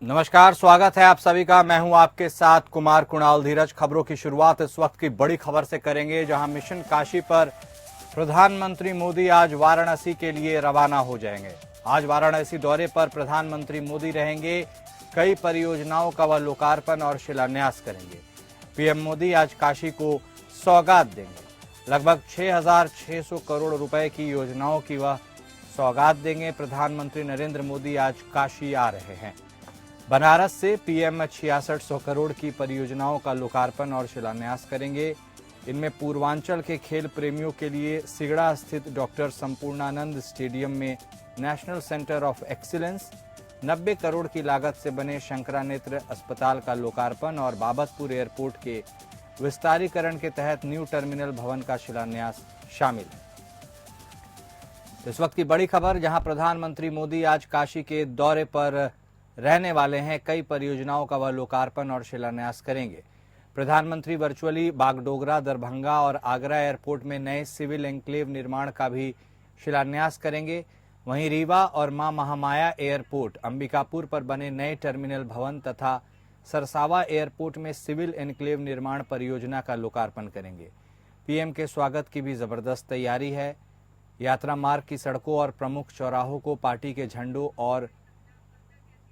नमस्कार, स्वागत है आप सभी का। मैं हूं आपके साथ कुमार कुणाल धीरज। खबरों की शुरुआत इस वक्त की बड़ी खबर से करेंगे, जहां मिशन काशी पर प्रधानमंत्री मोदी आज वाराणसी के लिए रवाना हो जाएंगे। आज वाराणसी दौरे पर प्रधानमंत्री मोदी रहेंगे। कई परियोजनाओं का वह लोकार्पण और शिलान्यास करेंगे। पीएम मोदी आज काशी को सौगात देंगे। लगभग 6,600 करोड़ रुपए की योजनाओं की वह सौगात देंगे। प्रधानमंत्री नरेंद्र मोदी आज काशी आ रहे हैं। बनारस से पीएम 6600 करोड़ की परियोजनाओं का लोकार्पण और शिलान्यास करेंगे। इनमें पूर्वांचल के खेल प्रेमियों के लिए सिगड़ा स्थित डॉक्टर संपूर्णानंद स्टेडियम में national centre of excellence, 90 crore की लागत से बने शंकरानेत्र अस्पताल का लोकार्पण और बाबतपुर एयरपोर्ट के विस्तारीकरण के तहत न्यू टर्मिनल भवन का शिलान्यास शामिल है। इस वक्त की बड़ी खबर, जहां प्रधानमंत्री मोदी आज काशी के दौरे पर रहने वाले हैं। कई परियोजनाओं का वह लोकार्पण और शिलान्यास करेंगे। प्रधानमंत्री वर्चुअली बागडोगरा, दरभंगा और आगरा एयरपोर्ट में नए सिविल एन्क्लेव निर्माण का भी शिलान्यास करेंगे। वहीं रीवा और मां महामाया एयरपोर्ट, अंबिकापुर पर बने नए टर्मिनल भवन तथा सरसावा एयरपोर्ट में सिविल एन्क्लेव निर्माण परियोजना का लोकार्पण करेंगे। पीएम के स्वागत की भी जबरदस्त तैयारी है। यात्रा मार्ग की सड़कों और प्रमुख चौराहों को पार्टी के झंडों और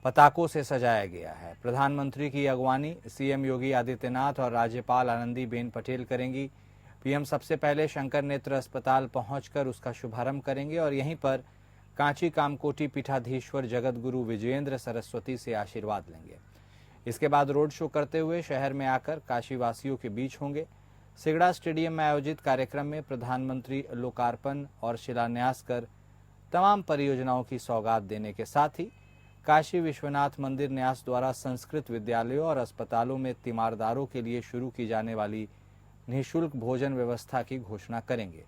पताकों से सजाया गया है। प्रधानमंत्री की अगवानी सीएम योगी आदित्यनाथ और राज्यपाल आनंदीबेन पटेल करेंगी। पीएम सबसे पहले शंकर नेत्र अस्पताल पहुंचकर उसका शुभारंभ करेंगे और यहीं पर कांची कामकोटी पीठाधीश्वर जगत गुरु विजयेंद्र सरस्वती से आशीर्वाद लेंगे। इसके बाद रोड शो करते हुए शहर में आकर काशीवासियों के बीच होंगे। सिगड़ा स्टेडियम में आयोजित कार्यक्रम में प्रधानमंत्री लोकार्पण और शिलान्यास कर तमाम परियोजनाओं की सौगात देने के साथ ही काशी विश्वनाथ मंदिर न्यास द्वारा संस्कृत विद्यालयों और अस्पतालों में तीमारदारों के लिए शुरू की जाने वाली निःशुल्क भोजन व्यवस्था की घोषणा करेंगे।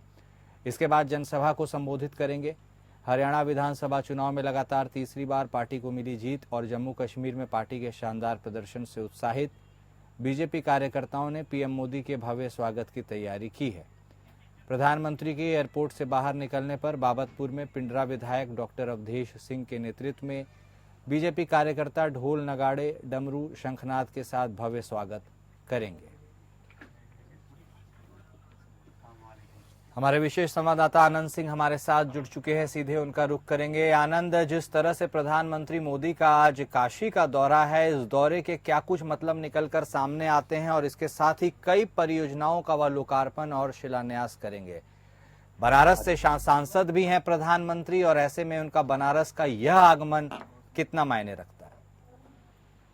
इसके बाद जनसभा को संबोधित करेंगे। हरियाणा विधानसभा चुनाव में लगातार तीसरी बार पार्टी को मिली जीत और जम्मू कश्मीर में पार्टी के शानदार प्रदर्शन से उत्साहित बीजेपी कार्यकर्ताओं ने पीएम मोदी के भव्य स्वागत की तैयारी की है। प्रधानमंत्री के एयरपोर्ट से बाहर निकलने पर बाबतपुर में पिंडरा विधायक डॉक्टर अवधेश सिंह के नेतृत्व में बीजेपी कार्यकर्ता ढोल, नगाड़े, डमरू, शंखनाद के साथ भव्य स्वागत करेंगे। हमारे विशेष संवाददाता आनंद सिंह हमारे साथ जुड़ चुके हैं, सीधे उनका रुख करेंगे। आनंद, जिस तरह से प्रधानमंत्री मोदी का आज काशी का दौरा है, इस दौरे के क्या कुछ मतलब निकलकर सामने आते हैं और इसके साथ ही कई परियोजनाओं का वह लोकार्पण और शिलान्यास करेंगे। बनारस से सांसद भी हैं प्रधानमंत्री, और ऐसे में उनका बनारस का यह आगमन कितना मायने रखता है?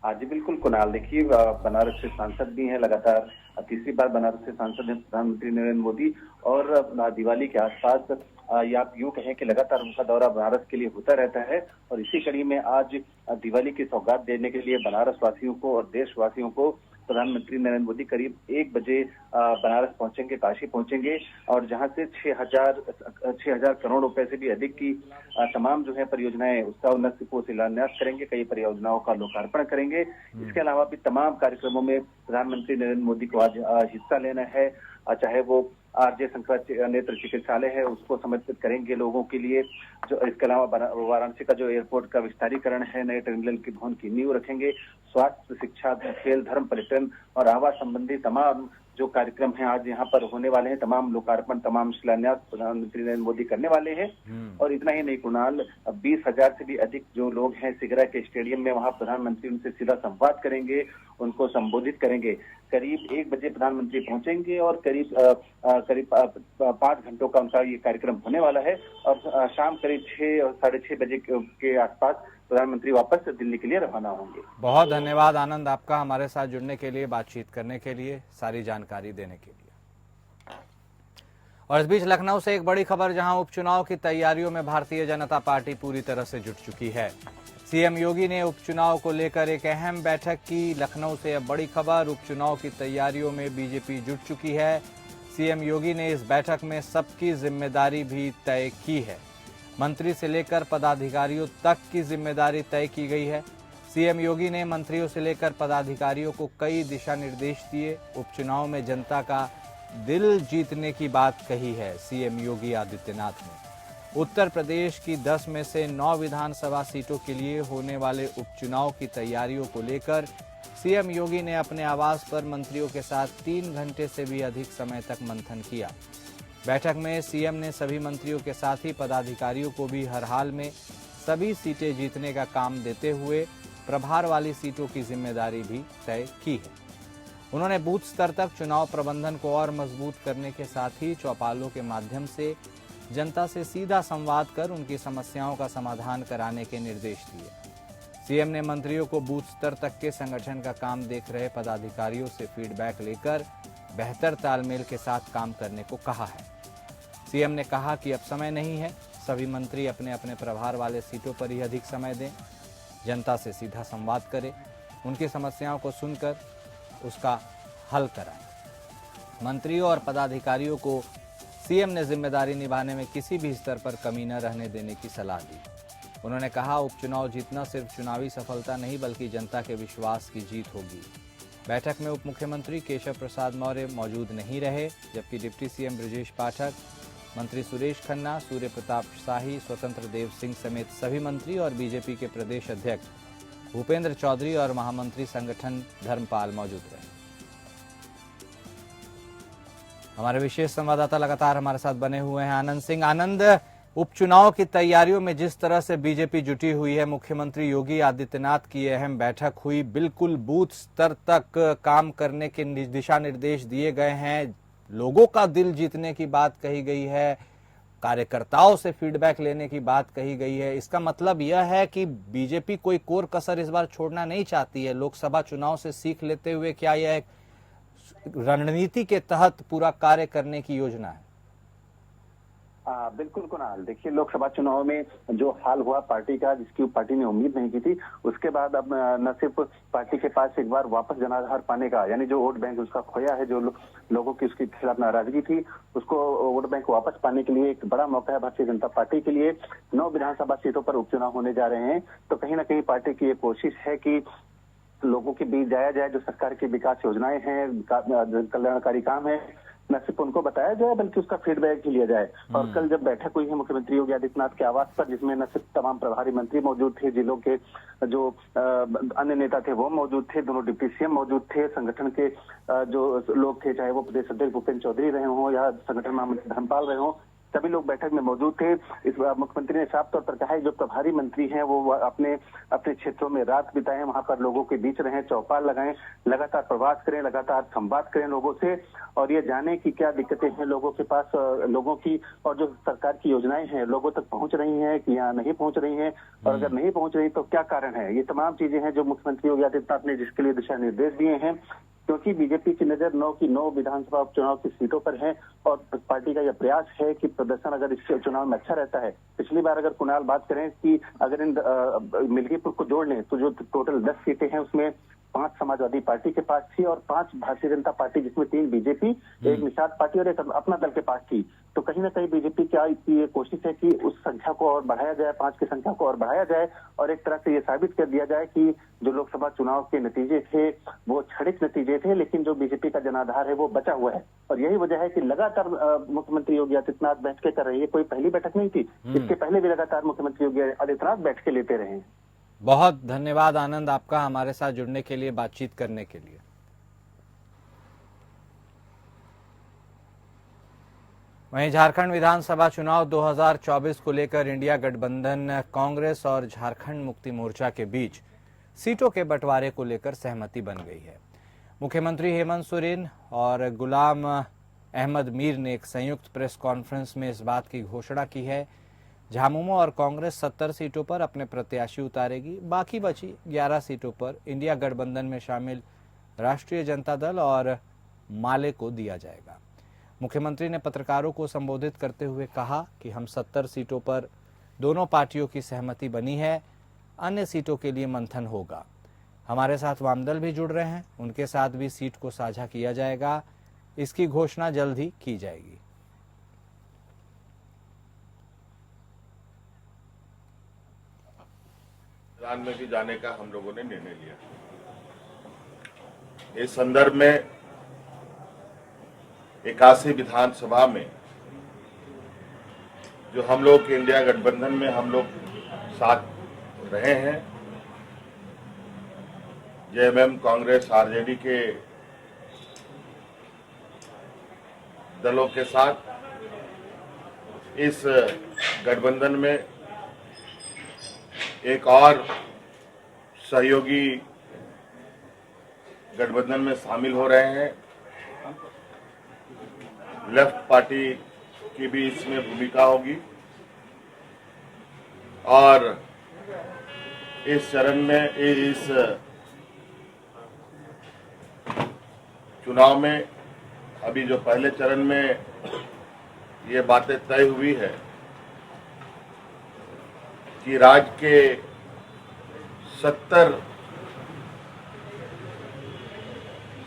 हाँ जी, बिल्कुल कुणाल। देखिए, बनारस से सांसद भी हैं, लगातार तीसरी बार बनारस से सांसद हैं प्रधानमंत्री नरेंद्र मोदी, और दिवाली के आसपास या आप यूं कहें कि लगातार उनका दौरा बनारस के लिए होता रहता है। और इसी कड़ी में आज दिवाली की सौगात देने के लिए बनारस वासियों को और देशवासियों को प्रधानमंत्री नरेंद्र मोदी करीब 1 बजे बनारस पहुंचेंगे, काशी पहुंचेंगे, और जहां से 6,000 करोड़ रुपए से भी अधिक की तमाम जो है परियोजनाएं, उसका उन्नति को शिलान्यास करेंगे। कई परियोजनाओं का लोकार्पण करेंगे। इसके अलावा भी तमाम कार्यक्रमों में प्रधानमंत्री नरेंद्र मोदी को आज हिस्सा लेना है। चाहे वो आरजे शंकर नेत्र चिकित्सालय है, उसको समर्पित करेंगे लोगों के लिए। जो इसके अलावा वाराणसी का जो एयरपोर्ट का विस्तारीकरण है, नए टर्मिनल की भवन की नींव रखेंगे। स्वास्थ्य, शिक्षा, खेल, धर्म, पर्यटन और आवास संबंधी तमाम जो कार्यक्रम हैं आज यहाँ पर होने वाले हैं। तमाम लोकार्पण, तमाम शिलान्यास प्रधानमंत्री नरेंद्र मोदी करने वाले हैं। और इतना ही नहीं कुणाल, 20,000 से भी अधिक जो लोग हैं सिगरा के स्टेडियम में, वहां प्रधानमंत्री उनसे सीधा संवाद करेंगे, उनको संबोधित करेंगे। करीब 1 बजे प्रधानमंत्री पहुंचेंगे और करीब 5 घंटों का उनका ये कार्यक्रम होने वाला है। और शाम करीब 6 और 6:30 बजे के आसपास प्रधानमंत्री वापस दिल्ली के लिए रवाना होंगे। बहुत धन्यवाद आनंद आपका, हमारे साथ जुड़ने के लिए, बातचीत करने के लिए, सारी जानकारी देने के लिए। और इस बीच लखनऊ से एक बड़ी खबर, जहां उपचुनाव की तैयारियों में भारतीय जनता पार्टी पूरी तरह से जुट चुकी है। सीएम योगी ने उपचुनाव को लेकर एक अहम बैठक की। लखनऊ से अब बड़ी खबर, उपचुनाव की तैयारियों में बीजेपी जुट चुकी है। सीएम योगी ने इस बैठक में सबकी जिम्मेदारी भी तय की है। मंत्री से लेकर पदाधिकारियों तक की जिम्मेदारी तय की गई है। सीएम योगी ने मंत्रियों से लेकर पदाधिकारियों को कई दिशा निर्देश दिए। उपचुनाव में जनता का दिल जीतने की बात कही है सीएम योगी आदित्यनाथ ने। उत्तर प्रदेश की 10 में से 9 विधानसभा सीटों के लिए होने वाले उपचुनाव की तैयारियों को लेकर सीएम योगी ने अपने आवास पर मंत्रियों के साथ 3 घंटे से भी अधिक समय तक मंथन किया। बैठक में सीएम ने सभी मंत्रियों के साथ ही पदाधिकारियों को भी हर हाल में सभी सीटें जीतने का काम देते हुए प्रभार वाली सीटों की जिम्मेदारी भी तय की है। उन्होंने बूथ स्तर तक चुनाव प्रबंधन को और मजबूत करने के साथ ही चौपालों के माध्यम से जनता से सीधा संवाद कर उनकी समस्याओं का समाधान कराने के निर्देश दिए। सीएम ने मंत्रियों को बूथ स्तर तक के संगठन का काम देख रहे पदाधिकारियों से फीडबैक लेकर बेहतर तालमेल के साथ काम करने को कहा है। सीएम ने कहा कि अब समय नहीं है, सभी मंत्री अपने अपने प्रभार वाले सीटों पर ही अधिक समय दें, जनता से सीधा संवाद करें, उनकी समस्याओं को सुनकर उसका हल कराएं। मंत्रियों और पदाधिकारियों को सीएम ने जिम्मेदारी निभाने में किसी भी स्तर पर कमी न रहने देने की सलाह दी। उन्होंने कहा, उपचुनाव जीतना सिर्फ चुनावी सफलता नहीं बल्कि जनता के विश्वास की जीत होगी। बैठक में उप मुख्यमंत्री केशव प्रसाद मौर्य मौजूद नहीं रहे, जबकि डिप्टी सीएम ब्रजेश पाठक, मंत्री सुरेश खन्ना, सूर्य प्रताप शाही, स्वतंत्र देव सिंह समेत सभी मंत्री और बीजेपी के प्रदेश अध्यक्ष भूपेंद्र चौधरी और महामंत्री संगठन धर्मपाल मौजूद रहे। हमारे विशेष संवाददाता लगातार हमारे साथ बने हुए हैं आनंद सिंह। आनंद, उपचुनाव की तैयारियों में जिस तरह से बीजेपी जुटी हुई है, मुख्यमंत्री योगी आदित्यनाथ की अहम बैठक हुई, बिल्कुल बूथ स्तर तक काम करने के दिशा निर्देश दिए गए हैं, लोगों का दिल जीतने की बात कही गई है, कार्यकर्ताओं से फीडबैक लेने की बात कही गई है। इसका मतलब यह है कि बीजेपी कोई कोर कसर इस बार छोड़ना नहीं चाहती है। लोकसभा चुनाव से सीख लेते हुए क्या यह एक रणनीति के तहत पूरा कार्य करने की योजना है? बिल्कुल कुणाल, देखिए लोकसभा चुनाव में जो हाल हुआ पार्टी का, जिसकी पार्टी ने उम्मीद नहीं की थी, उसके बाद अब न सिर्फ पार्टी के पास एक बार वापस जनाधार पाने का, यानी जो वोट बैंक उसका खोया है, जो लोगों की उसके खिलाफ नाराजगी थी, उसको वोट बैंक वापस पाने के लिए एक बड़ा मौका है भारतीय जनता पार्टी के लिए। 9 विधानसभा सीटों पर उपचुनाव होने जा रहे हैं, तो कहीं ना कहीं पार्टी की ये कोशिश है कि लोगों के बीच जाया जाए, जो सरकार की विकास योजनाएं हैं, कल्याणकारी काम है, न सिर्फ उनको बताया जाए बल्कि उसका फीडबैक भी लिया जाए। और कल जब बैठक हुई है मुख्यमंत्री योगी आदित्यनाथ के आवास पर, जिसमें न सिर्फ तमाम प्रभारी मंत्री मौजूद थे, जिलों के जो अन्य नेता थे वो मौजूद थे, दोनों डिप्टी सीएम मौजूद थे, संगठन के जो लोग थे, चाहे वो प्रदेश अध्यक्ष भूपेंद्र चौधरी रहे हों या संगठन महामंत्री धर्मपाल रहे हों, सभी लोग बैठक में मौजूद थे। इस मुख्यमंत्री ने साफ तौर पर कहा है जो प्रभारी मंत्री हैं वो अपने अपने क्षेत्रों में रात बिताएं, वहां पर लोगों के बीच रहें, चौपाल लगाएं, लगातार प्रवास करें, लगातार संवाद करें लोगों से और ये जाने कि क्या दिक्कतें हैं लोगों के पास, लोगों की, और जो सरकार की योजनाएं हैं लोगों तक पहुंच रही हैं कि या नहीं पहुंच रही हैं, और अगर नहीं पहुंच रही तो क्या कारण है। ये तमाम चीजें हैं जो मुख्यमंत्री योगी आदित्यनाथ ने जिसके लिए दिशा निर्देश दिए हैं, क्योंकि बीजेपी की नजर 9 की 9 विधानसभा उपचुनाव की सीटों पर है और पार्टी का यह प्रयास है कि प्रदर्शन अगर इस चुनाव में अच्छा रहता है। पिछली बार अगर कुणाल बात करें कि अगर इन मिल्कीपुर को जोड़ लें तो जो टोटल 10 सीटें हैं उसमें 5 समाजवादी पार्टी के पास थी और 5 भारतीय जनता पार्टी, जिसमें 3 बीजेपी, एक निषाद पार्टी और एक अपना दल के पास थी। तो कहीं ना कहीं बीजेपी की ये कोशिश है कि उस संख्या को और बढ़ाया जाए, 5 की संख्या को और बढ़ाया जाए और एक तरह से ये साबित कर दिया जाए कि जो लोकसभा चुनाव के नतीजे थे वो क्षणिक नतीजे थे, लेकिन जो बीजेपी का जनाधार है वो बचा हुआ है। और यही वजह है कि लगातार मुख्यमंत्री योगी आदित्यनाथ बैठकें कर रही है। कोई पहली बैठक नहीं थी, इसके पहले भी लगातार मुख्यमंत्री योगी आदित्यनाथ बैठकें लेते रहे हैं। बहुत धन्यवाद आनंद आपका हमारे साथ जुड़ने के लिए, बातचीत करने के लिए। वहीं झारखंड विधानसभा चुनाव 2024 को लेकर इंडिया गठबंधन, कांग्रेस और झारखंड मुक्ति मोर्चा के बीच सीटों के बंटवारे को लेकर सहमति बन गई है। मुख्यमंत्री हेमंत सोरेन और गुलाम अहमद मीर ने एक संयुक्त प्रेस कॉन्फ्रेंस में इस बात की घोषणा की है। झामुमो और कांग्रेस 70 सीटों पर अपने प्रत्याशी उतारेगी, बाकी बची 11 सीटों पर इंडिया गठबंधन में शामिल राष्ट्रीय जनता दल और माले को दिया जाएगा। मुख्यमंत्री ने पत्रकारों को संबोधित करते हुए कहा कि हम 70 सीटों पर दोनों पार्टियों की सहमति बनी है, अन्य सीटों के लिए मंथन होगा। हमारे साथ वामदल भी जुड़ रहे हैं, उनके साथ भी सीट को साझा किया जाएगा, इसकी घोषणा जल्द ही की जाएगी। मैदान में भी जाने का हम लोगों ने निर्णय लिया। इस संदर्भ में 81 विधानसभा में जो हम लोग के इंडिया गठबंधन में हम लोग साथ रहे हैं, जेएमएम, कांग्रेस, आरजेडी के दलों के साथ इस गठबंधन में एक और सहयोगी गठबंधन में शामिल हो रहे हैं। लेफ्ट पार्टी की भी इसमें भूमिका होगी और इस चरण में, इस चुनाव में अभी जो पहले चरण में ये बातें तय हुई है कि राज्य के 70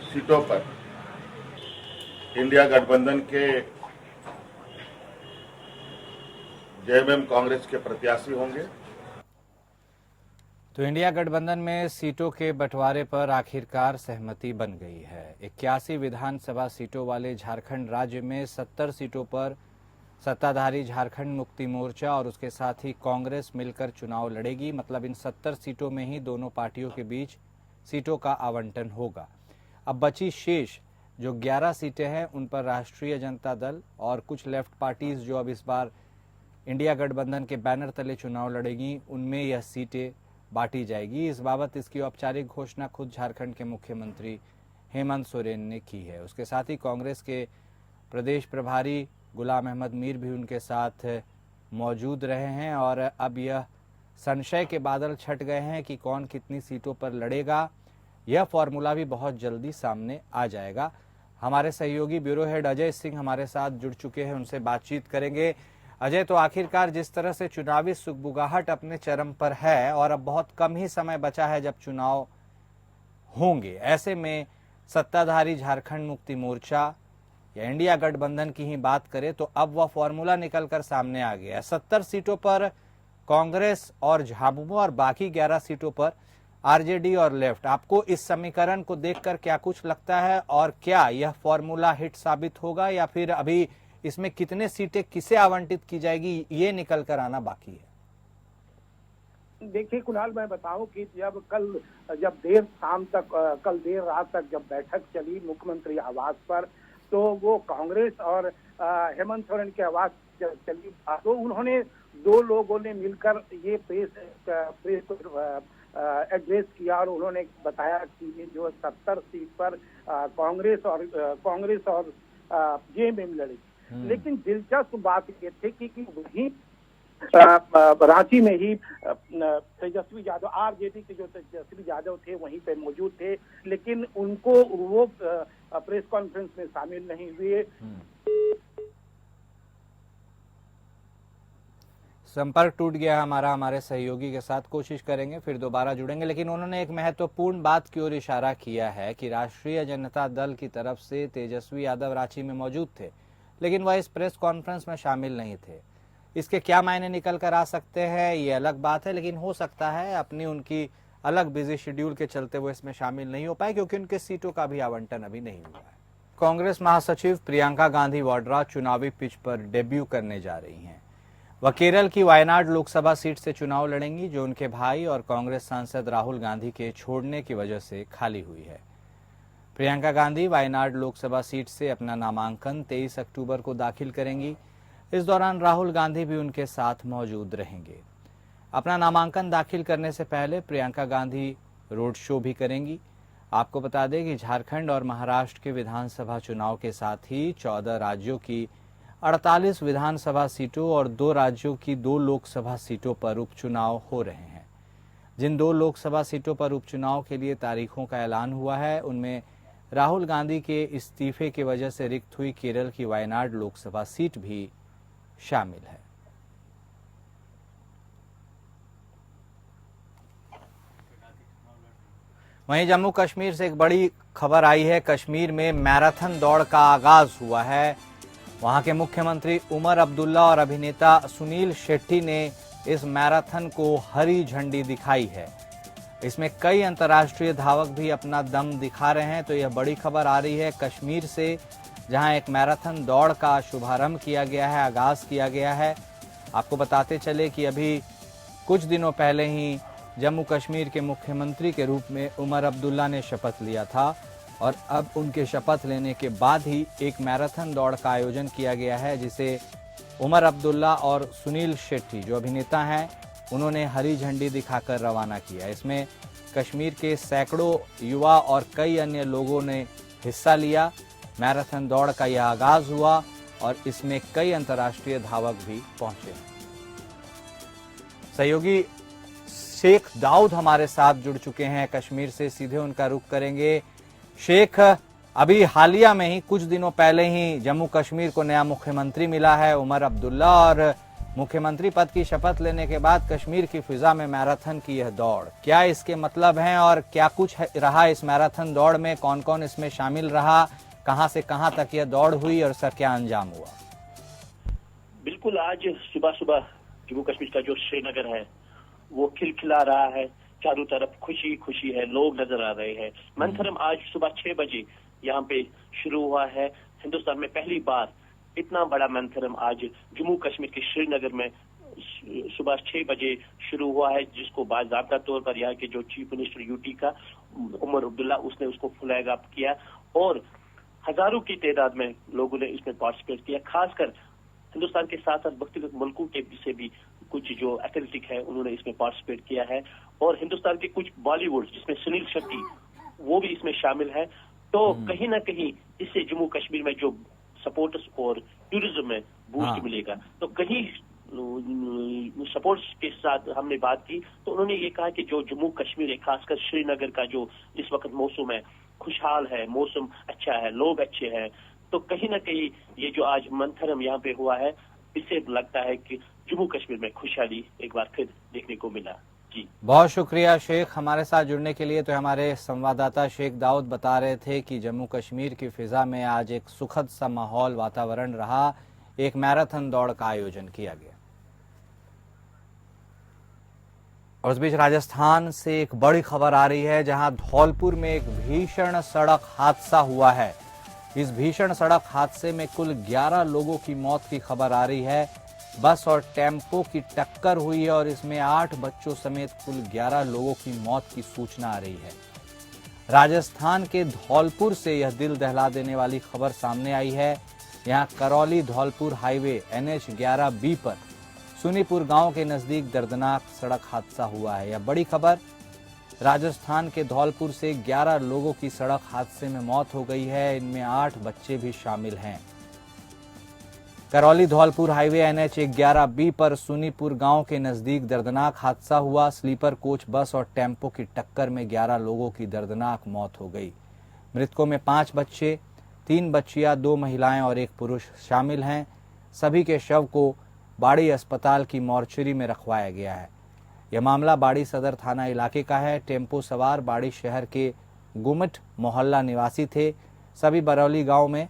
सीटों पर इंडिया गठबंधन के जेएमएम कांग्रेस के प्रत्याशी होंगे। तो इंडिया गठबंधन में सीटों के बंटवारे पर आखिरकार सहमति बन गई है। 81 विधानसभा सीटों वाले झारखंड राज्य में 70 सीटों पर सत्ताधारी झारखंड मुक्ति मोर्चा और उसके साथ ही कांग्रेस मिलकर चुनाव लड़ेगी। मतलब इन 70 सीटों में ही दोनों पार्टियों के बीच सीटों का आवंटन होगा। अब बची शेष जो 11 सीटें हैं उन पर राष्ट्रीय जनता दल और कुछ लेफ्ट पार्टीज जो अब इस बार इंडिया गठबंधन के बैनर तले चुनाव लड़ेगी, उनमें यह सीटें बांटी जाएगी। इस बाबत इसकी औपचारिक घोषणा खुद झारखंड के मुख्यमंत्री हेमंत सोरेन ने की है। उसके साथ ही कांग्रेस के प्रदेश प्रभारी गुलाम अहमद मीर भी उनके साथ मौजूद रहे हैं और अब यह संशय के बादल छट गए हैं कि कौन कितनी सीटों पर लड़ेगा। यह फॉर्मूला भी बहुत जल्दी सामने आ जाएगा। हमारे सहयोगी ब्यूरो हेड अजय सिंह हमारे साथ जुड़ चुके हैं, उनसे बातचीत करेंगे। अजय, तो आखिरकार जिस तरह से चुनावी सुगबुगाहट अपने चरम पर है और अब बहुत कम ही समय बचा है जब चुनाव होंगे, ऐसे में सत्ताधारी झारखंड मुक्ति मोर्चा या इंडिया गठबंधन की ही बात करें तो अब वह फॉर्मूला निकलकर सामने आ गया है। 70 सीटों पर कांग्रेस और झामुमो और बाकी 11 सीटों पर आरजेडी और लेफ्ट। आपको इस समीकरण को देखकर क्या कुछ लगता है और क्या यह फॉर्मूला हिट साबित होगा या फिर अभी इसमें कितने सीटें किसे आवंटित की जाएगी ये निकल कर आना बाकी है? देखिए कुणाल, मैं बताऊं कि जब देर शाम तक, कल देर रात तक जब बैठक चली मुख्यमंत्री आवास पर, तो वो कांग्रेस और हेमंत सोरेन के आवास चली, तो उन्होंने दो लोगों ने मिलकर ये प्रेस एड्रेस किया और उन्होंने बताया कि ये जो 70 सीट पर कांग्रेस और जेएमएम लड़ेगी। लेकिन दिलचस्प बात ये थी कि वहीं रांची में ही तेजस्वी यादव, आरजेडी के जो तेजस्वी यादव थे वहीं पे मौजूद थे, लेकिन उनको वो प्रेस कॉन्फ्रेंस में शामिल नहीं हुए। संपर्क टूट गया हमारे सहयोगी के साथ, कोशिश करेंगे फिर दोबारा जुड़ेंगे। लेकिन उन्होंने एक महत्वपूर्ण बात की ओर इशारा किया है कि राष्ट्रीय जनता दल की तरफ से तेजस्वी यादव रांची में मौजूद थे, लेकिन वह इस प्रेस कॉन्फ्रेंस में शामिल नहीं थे। इसके क्या मायने निकल कर आ सकते हैं ये अलग बात है, लेकिन हो सकता है अपनी उनकी अलग बिजी शेड्यूल के चलते वो इसमें शामिल नहीं हो पाए, क्योंकि उनके सीटों का भी आवंटन अभी नहीं हुआ है। कांग्रेस महासचिव प्रियंका गांधी वाड्रा चुनावी पिच पर डेब्यू करने जा रही हैं। वह केरल की वायनाड लोकसभा सीट से चुनाव लड़ेंगी, जो उनके भाई और कांग्रेस सांसद राहुल गांधी के छोड़ने की वजह से खाली हुई है। प्रियंका गांधी वायनाड लोकसभा सीट से अपना नामांकन 23 अक्टूबर को दाखिल करेंगी। इस दौरान राहुल गांधी भी उनके साथ मौजूद रहेंगे। अपना नामांकन दाखिल करने से पहले प्रियंका गांधी रोड शो भी करेंगी। आपको बता दें कि झारखंड और महाराष्ट्र के विधानसभा चुनाव के साथ ही 14 राज्यों की 48 विधानसभा सीटों और 2 राज्यों की 2 लोकसभा सीटों पर उपचुनाव हो रहे हैं। जिन 2 लोकसभा सीटों पर उपचुनाव के लिए तारीखों का ऐलान हुआ है, उनमें राहुल गांधी के इस्तीफे की वजह से रिक्त हुई केरल की वायनाड लोकसभा सीट भी शामिल है। वहीं जम्मू कश्मीर से एक बड़ी खबर आई है। कश्मीर में मैराथन दौड़ का आगाज हुआ है। वहां के मुख्यमंत्री उमर अब्दुल्ला और अभिनेता सुनील शेट्टी ने इस मैराथन को हरी झंडी दिखाई है। इसमें कई अंतर्राष्ट्रीय धावक भी अपना दम दिखा रहे हैं। तो यह बड़ी खबर आ रही है कश्मीर से, जहां एक मैराथन दौड़ का शुभारंभ किया गया है, आगाज किया गया है। आपको बताते चले कि अभी कुछ दिनों पहले ही जम्मू कश्मीर के मुख्यमंत्री के रूप में उमर अब्दुल्ला ने शपथ लिया था और अब उनके शपथ लेने के बाद ही एक मैराथन दौड़ का आयोजन किया गया है, जिसे उमर अब्दुल्ला और सुनील शेट्टी जो अभिनेता हैं उन्होंने हरी झंडी दिखाकर रवाना किया। इसमें कश्मीर के सैकड़ों युवा और कई अन्य लोगों ने हिस्सा लिया। मैराथन दौड़ का यह आगाज हुआ और इसमें कई अंतर्राष्ट्रीय धावक भी पहुंचे। सहयोगी शेख दाऊद हमारे साथ जुड़ चुके हैं कश्मीर से, सीधे उनका रुख करेंगे। शेख, अभी हालिया में ही कुछ दिनों पहले ही जम्मू कश्मीर को नया मुख्यमंत्री मिला है उमर अब्दुल्ला, और मुख्यमंत्री पद की शपथ लेने के बाद कश्मीर की फिजा में मैराथन की यह दौड़, क्या इसके मतलब हैं और क्या कुछ रहा इस मैराथन दौड़ में? कौन कौन इसमें शामिल रहा, कहां से कहां तक यह दौड़ हुई और इसका क्या अंजाम हुआ? बिल्कुल, आज सुबह सुबह जम्मू कश्मीर का जो श्रीनगर है वो खिलखिला रहा है। चारों तरफ खुशी खुशी है, लोग नजर आ रहे हैं। मंथरम आज सुबह 6 बजे यहाँ पे शुरू हुआ है। हिंदुस्तान में पहली बार इतना बड़ा मंथरम आज जम्मू कश्मीर के श्रीनगर में सुबह 6 बजे शुरू हुआ है, जिसको बाकायदा तौर पर यहाँ के जो चीफ मिनिस्टर यूटी का उमर अब्दुल्ला उसने उसको फ्लैग अप किया और हजारों की तादाद में लोगों ने इसमें पार्टिसिपेट किया। खासकर हिंदुस्तान के साथ साथ मुख्तलिफ मुल्कों के से भी कुछ जो एथलेटिक है उन्होंने इसमें पार्टिसिपेट किया है और हिंदुस्तान के कुछ बॉलीवुड जिसमें सुनील शेट्टी वो भी इसमें शामिल है। तो कहीं ना कहीं इससे जम्मू कश्मीर में जो सपोर्ट्स और टूरिज्म में बूस्ट मिलेगा। तो कहीं सपोर्ट्स के साथ हमने बात की तो उन्होंने ये कहा कि जो जम्मू कश्मीर है, खासकर श्रीनगर का जो इस वक्त मौसम है, खुशहाल है, मौसम अच्छा है, लोग अच्छे हैं। तो कहीं ना कहीं ये जो आज मंथरम यहाँ पे हुआ है, इससे लगता है कि जम्मू कश्मीर में खुशहाली एक बार फिर देखने को मिला। जी, बहुत शुक्रिया शेख हमारे साथ जुड़ने के लिए। तो हमारे संवाददाता शेख दाऊद बता रहे थे कि जम्मू कश्मीर की फिजा में आज एक सुखद सा माहौल वातावरण रहा, एक मैराथन दौड़ का आयोजन किया गया। और इस बीच राजस्थान से एक बड़ी खबर आ रही है, जहां धौलपुर में एक भीषण सड़क हादसा हुआ है। इस भीषण सड़क हादसे में कुल 11 लोगों की मौत की खबर आ रही है। बस और टेम्पो की टक्कर हुई है और इसमें 8 बच्चों समेत कुल 11 लोगों की मौत की सूचना आ रही है। राजस्थान के धौलपुर से यह दिल दहला देने वाली खबर सामने आई है। यहां Karauli Dholpur highway NH 11B पर सुनीपुर गांव के नजदीक दर्दनाक सड़क हादसा हुआ है। यह बड़ी खबर, राजस्थान के धौलपुर से 11 लोगों की सड़क हादसे में मौत हो गई है, इनमें 8 बच्चे भी शामिल हैं। Karauli Dholpur highway NH 11B पर सुनीपुर गांव के नजदीक दर्दनाक हादसा हुआ। स्लीपर कोच बस और टेम्पो की टक्कर में 11 लोगों की दर्दनाक मौत हो गई। मृतकों में 5 बच्चे, 3 बच्चियां, 2 महिलाएं और 1 पुरुष शामिल हैं। सभी के शव को बाड़ी अस्पताल की मॉर्चरी में रखवाया गया है। यह मामला बाड़ी सदर थाना इलाके का है। टेम्पो सवार बाड़ी शहर के गुमट मोहल्ला निवासी थे। सभी बरौली गांव में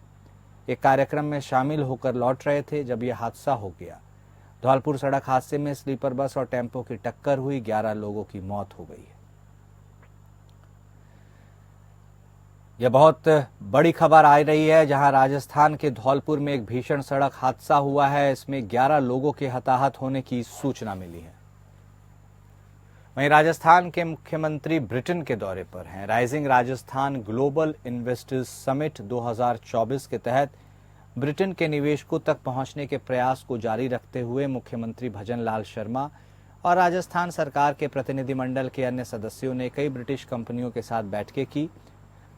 एक कार्यक्रम में शामिल होकर लौट रहे थे जब यह हादसा हो गया। धौलपुर सड़क हादसे में स्लीपर बस और टेम्पो की टक्कर हुई, 11 लोगों की मौत हो गई है। यह बहुत बड़ी खबर आ रही है, जहां राजस्थान के धौलपुर में एक भीषण सड़क हादसा हुआ है। इसमें 11 लोगों के हताहत होने की सूचना मिली है। वहीं राजस्थान के मुख्यमंत्री ब्रिटेन के दौरे पर हैं। Rising Rajasthan global investors summit 2024 के तहत ब्रिटेन के निवेशकों तक पहुंचने के प्रयास को जारी रखते हुए मुख्यमंत्री भजन लाल शर्मा और राजस्थान सरकार के प्रतिनिधिमंडल के अन्य सदस्यों ने कई ब्रिटिश कंपनियों के साथ बैठकें की।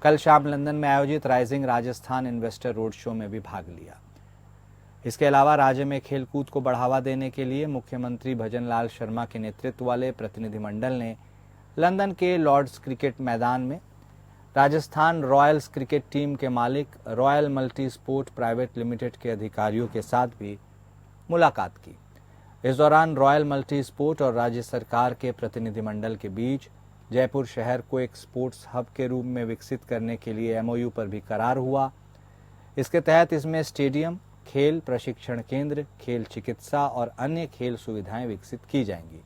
कल शाम लंदन में आयोजित rising Rajasthan investor road show में भी भाग लिया। इसके अलावा राज्य में खेलकूद को बढ़ावा देने के लिए मुख्यमंत्री भजन लाल शर्मा के नेतृत्व वाले प्रतिनिधिमंडल ने लंदन के लॉर्ड्स क्रिकेट मैदान में राजस्थान रॉयल्स क्रिकेट टीम के मालिक royal multi sport private limited के अधिकारियों के साथ भी मुलाकात की। इस दौरान रॉयल मल्टी स्पोर्ट और राज्य सरकार के प्रतिनिधिमंडल के बीच जयपुर शहर को एक स्पोर्ट्स हब के रूप में विकसित करने के लिए MOU पर भी करार हुआ। इसके तहत इसमें स्टेडियम, खेल प्रशिक्षण केंद्र, खेल चिकित्सा और अन्य खेल सुविधाएं विकसित की जाएंगी।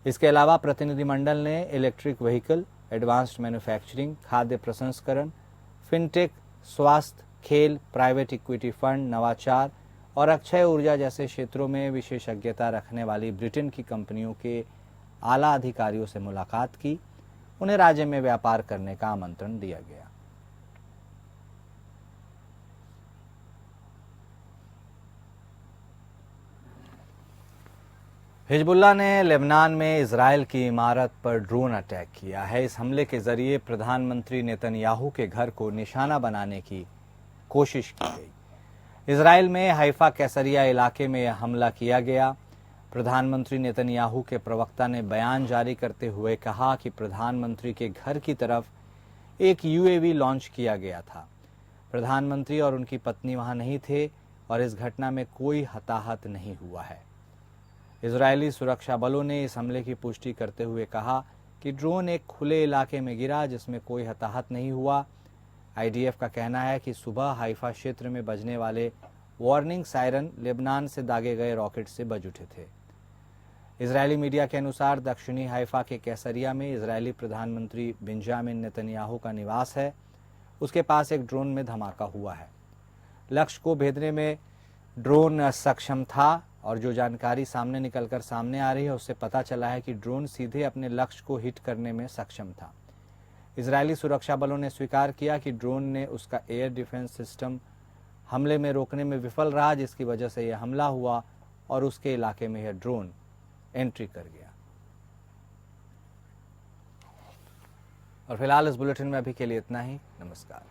इसके अलावा प्रतिनिधिमंडल ने इलेक्ट्रिक व्हीकल, एडवांस्ड मैन्युफैक्चरिंग, खाद्य प्रसंस्करण, फिनटेक, स्वास्थ्य, खेल, प्राइवेट इक्विटी फंड, नवाचार और अक्षय ऊर्जा जैसे क्षेत्रों में विशेषज्ञता रखने वाली ब्रिटेन की कंपनियों के आला अधिकारियों से मुलाकात की। उन्हें राज्य में व्यापार करने का आमंत्रण दिया गया। हिजबुल्लाह ने लेबनान में इजरायल की इमारत पर ड्रोन अटैक किया है। इस हमले के जरिए प्रधानमंत्री नेतन्याहू के घर को निशाना बनाने की कोशिश की गई। इजरायल में हाइफा कैसरिया इलाके में यह हमला किया गया। प्रधानमंत्री नेतन्याहू के प्रवक्ता ने बयान जारी करते हुए कहा कि प्रधानमंत्री के घर की तरफ एक यूएवी लॉन्च किया गया था। प्रधानमंत्री और उनकी पत्नी वहां नहीं थे और इस घटना में कोई हताहत नहीं हुआ है। इजरायली सुरक्षा बलों ने इस हमले की पुष्टि करते हुए कहा कि ड्रोन एक खुले इलाके में गिरा जिसमें कोई हताहत नहीं हुआ। आईडीएफ का कहना है कि सुबह हाइफा क्षेत्र में बजने वाले वार्निंग सायरन लेबनान से दागे गए रॉकेट से बज उठे थे। इजरायली मीडिया के अनुसार दक्षिणी हाइफा के कैसरिया में इजरायली प्रधानमंत्री बेंजामिन नेतन्याहू का निवास है। उसके पास एक ड्रोन में धमाका हुआ है। लक्ष्य को भेदने में ड्रोन सक्षम था और जो जानकारी सामने निकलकर सामने आ रही है उससे पता चला है कि ड्रोन सीधे अपने लक्ष्य को हिट करने में सक्षम था। इजरायली सुरक्षा बलों ने स्वीकार किया कि ड्रोन ने उसका एयर डिफेंस सिस्टम हमले में रोकने में विफल रहा, जिसकी वजह से यह हमला हुआ और उसके इलाके में यह ड्रोन एंट्री कर गया। और फिलहाल इस बुलेटिन में अभी के लिए इतना ही। नमस्कार।